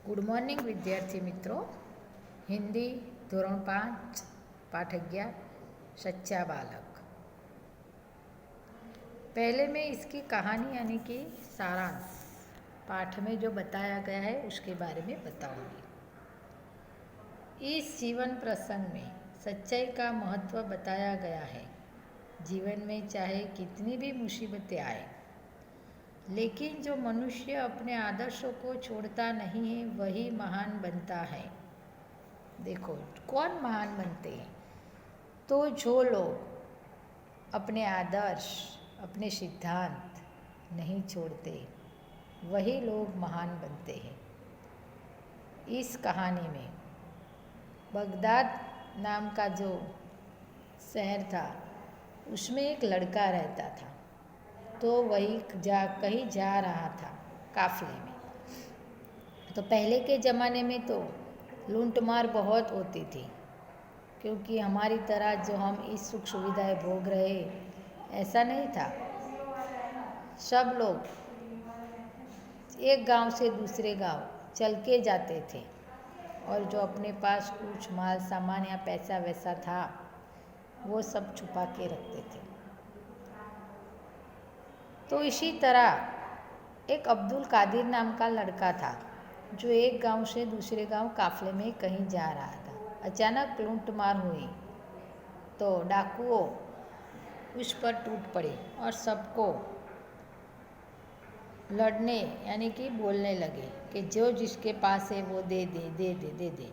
Good morning विद्यार्थी मित्रों। हिंदी धोरण 5 पाठ 11 सच्चा बालक। पहले मैं इसकी कहानी यानी कि सारांश पाठ में जो बताया गया है उसके बारे में बताऊंगी। इस जीवन प्रसंग में सच्चाई का महत्व बताया गया है। जीवन में चाहे कितनी भी मुसीबतें आए, लेकिन जो मनुष्य अपने आदर्शों को छोड़ता नहीं है वही महान बनता है। देखो कौन महान बनते हैं? तो जो लोग अपने आदर्श, अपने सिद्धांत नहीं छोड़ते वही लोग महान बनते हैं। इस कहानी में बगदाद नाम का जो शहर था उसमें एक लड़का रहता था। तो वही कहीं जा रहा था काफ़िले में। तो पहले के ज़माने में तो लूट मार बहुत होती थी, क्योंकि हमारी तरह जो हम इस सुख सुविधाएं भोग रहे ऐसा नहीं था। सब लोग एक गांव से दूसरे गांव चल के जाते थे और जो अपने पास कुछ माल सामान या पैसा वैसा था वो सब छुपा के रखते थे। तो इसी तरह एक अब्दुल कादिर नाम का लड़का था जो एक गांव से दूसरे गांव काफ़िले में कहीं जा रहा था। अचानक लूटमार हुई तो डाकुओं उस पर टूट पड़े और सबको लड़ने यानी कि बोलने लगे कि जो जिसके पास है वो दे दे दे दे दे दे।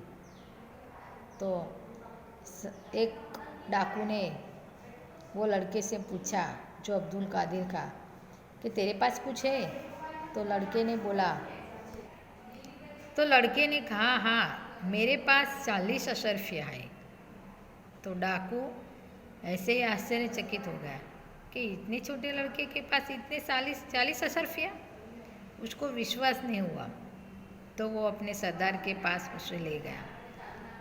तो एक डाकू ने वो लड़के से पूछा जो अब्दुल कादिर का कि तेरे पास कुछ है? तो लड़के ने कहा हाँ मेरे पास 40 अशर्फिया है। तो डाकू ऐसे ही आश्चर्यचकित हो गया कि इतने छोटे लड़के के पास इतने 40 अशर्फिया। उसको विश्वास नहीं हुआ। तो वो अपने सरदार के पास उसे ले गया।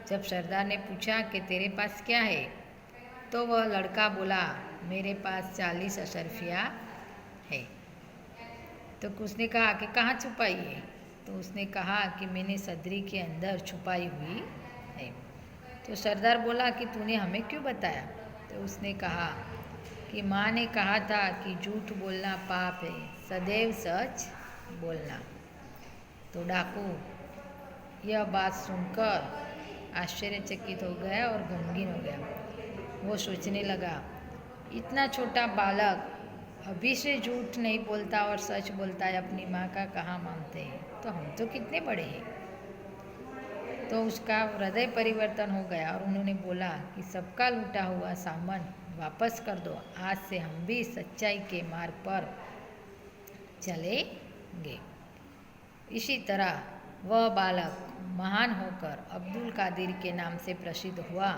जब सरदार ने पूछा कि तेरे पास क्या है, तो वह लड़का बोला मेरे पास 40 अशर्फिया है। तो उसने कहा कि कहाँ छुपाई है? तो उसने कहा कि मैंने सदरी के अंदर छुपाई हुई है। तो सरदार बोला कि तूने हमें क्यों बताया? तो उसने कहा कि माँ ने कहा था कि झूठ बोलना पाप है, सदैव सच बोलना। तो डाकू यह बात सुनकर आश्चर्यचकित हो गया और गमगीन हो गया। वो सोचने लगा इतना छोटा बालक अभी से झूठ नहीं बोलता और सच बोलता है, अपनी माँ का कहाँ मानते हैं, तो हम तो कितने बड़े हैं। तो उसका हृदय परिवर्तन हो गया और उन्होंने बोला कि सबका लूटा हुआ सामान वापस कर दो। आज से हम भी सच्चाई के मार्ग पर चलेंगे। इसी तरह वह बालक महान होकर अब्दुल कादिर के नाम से प्रसिद्ध हुआ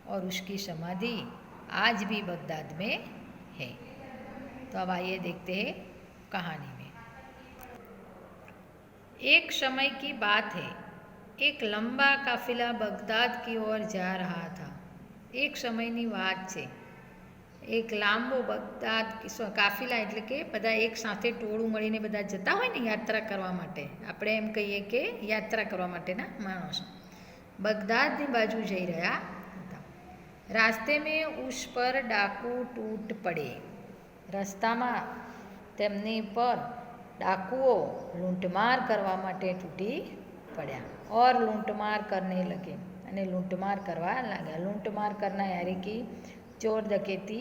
और उसकी समाधि आज भी बगदाद में है। तो अब आइए देखते हैं कहानी में। एक समय की बात है, एक लंबा काफिला बगदाद की ओर जा रहा था। एक समयની વાત છે। એક લાંબો બગદાદ કાફિલા એટલે કે બધા એક સાથે ટોળું મળીને બધા જતા હોય ને યાત્રા કરવા માટે, આપણે એમ કહીએ કે યાત્રા કરવા માટેના માણસો બગદાદની બાજુ જઈ રહ્યા હતા। રાસ્તે में उस पर डाकू टूट पड़े। રસ્તામાં તેમની પર डाकुओं लूंटमार करवा माटे टूटी पड़ा और लूंटमार करने लगे અને लूंटमार करवा लगा। लूंटमार करना यानी कि चोर डकैती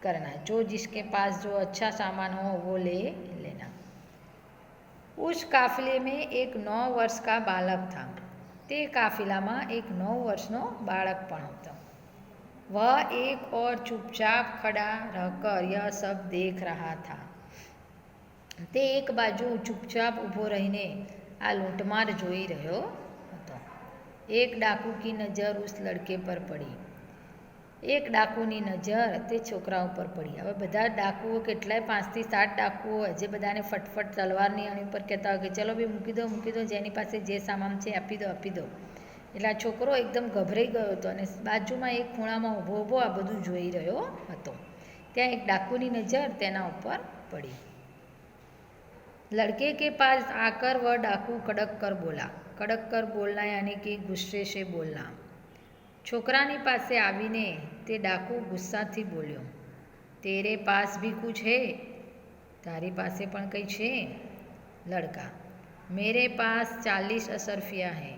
करना, जो जिसके पास जो अच्छा सामान हो वो ले लेना। उस काफिले में एक 9 वर्ष का बालक था। તે કાફિલામાં એક 9 વર્ષનો બાળક પણ હતો। वह एक और चुपचाप खड़ा रहकर यह सब देख रहा था। તે એક બાજુ ચૂપચાપ ઊભો રહીને આ લૂંટમાર જોઈ રહ્યો હતો। એક ડાકુ की नज़र उस लड़के पर पड़ी। એક ડાકુની નજર તે છોકરા ઉપર પડી। હવે બધા ડાકુઓ કેટલાય 5 થી 7 ડાકુઓ જે બધાને ફટફટ તલવારની અણી પર કહેતા હોય કે ચલો ભાઈ મૂકી દો જેની પાસે જે સામાન છે આપી દો। એટલે આ છોકરો એકદમ ગભરાઈ ગયો હતો અને બાજુમાં એક ખૂણામાં ઊભો આ બધું જોઈ રહ્યો હતો। ત્યાં એક ડાકુની નજર તેના ઉપર પડી। लड़के के पास आकर वह डाकू कड़क कर बोला। कड़क कर बोलना यानी कि गुस्से से बोलना। છોકરાની પાસે આવીને તે ડાકુ ગુસ્સાથી બોલ્યો, તેરે પાસ ભી કુછ હે? તારી પાસે પણ કંઈ છે? લડકા, મેરે પાસ 40 અસરફિયા હે.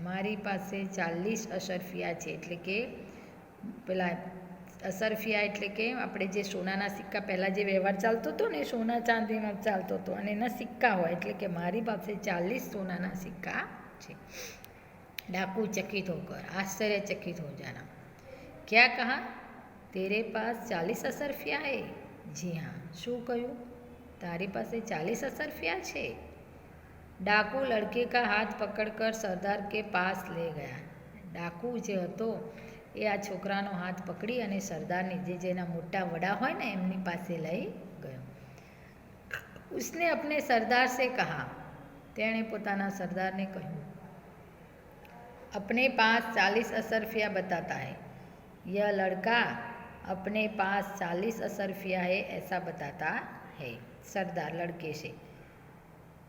મારી પાસે 40 અસરફિયા છે. એટલે કે પેલા અસરફિયા એટલે કે આપણે જે સોનાના સિક્કા પહેલાં જે વ્યવહાર ચાલતો હતો ને, સોના ચાંદીનો ચાલતો હતો, અને એના સિક્કા હોય, એટલે કે મારી પાસે 40 સોનાના સિક્કા છે. डाकू चकित होकर आश्चर्यचकित हो जाना। क्या कहा? तेरे पास 40 असरफिया है? जी हाँ। शू कहूँ? तारी पास 40 असरफिया है। डाकू लड़के का हाथ पकड़कर सरदार के पास ले गया। डाकू जे હતો એ આ છોકરાનો હાથ પકડી અને સરદારની જેના મોટા વડા હોય ને એમની પાસે લઈ ગયો। उसने अपने सरदार से कहा, તેણે પોતાના સરદારને કહ્યું, अपने पास 40 असरफिया बताता है। यह लड़का अपने पास 40 असरफिया है ऐसा बताता है। सरदार लड़के से,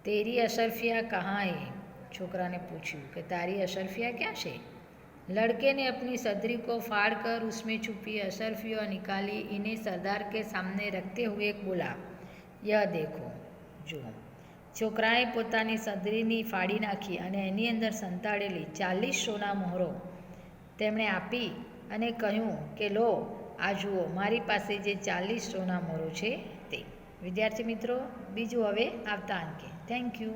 तेरी अशरफिया कहाँ है? छोकरा ने पूछू कि तारी अशरफिया क्या है? लड़के ने अपनी सदरी को फाड़कर उसमें छुपी अशरफिया निकाली। इन्हें सरदार के सामने रखते हुए बोला, यह देखो जो। છોકરાએ પોતાની સદરીની ફાડી નાખી અને એની અંદર સંતાડેલી 40 સોના મોહરો તેમણે આપી અને કહ્યું કે લો આ જુઓ, મારી પાસે જે 40 સોના મોહરો છે તે। વિદ્યાર્થી મિત્રો, બીજું હવે આવતા અંકે। Thank you.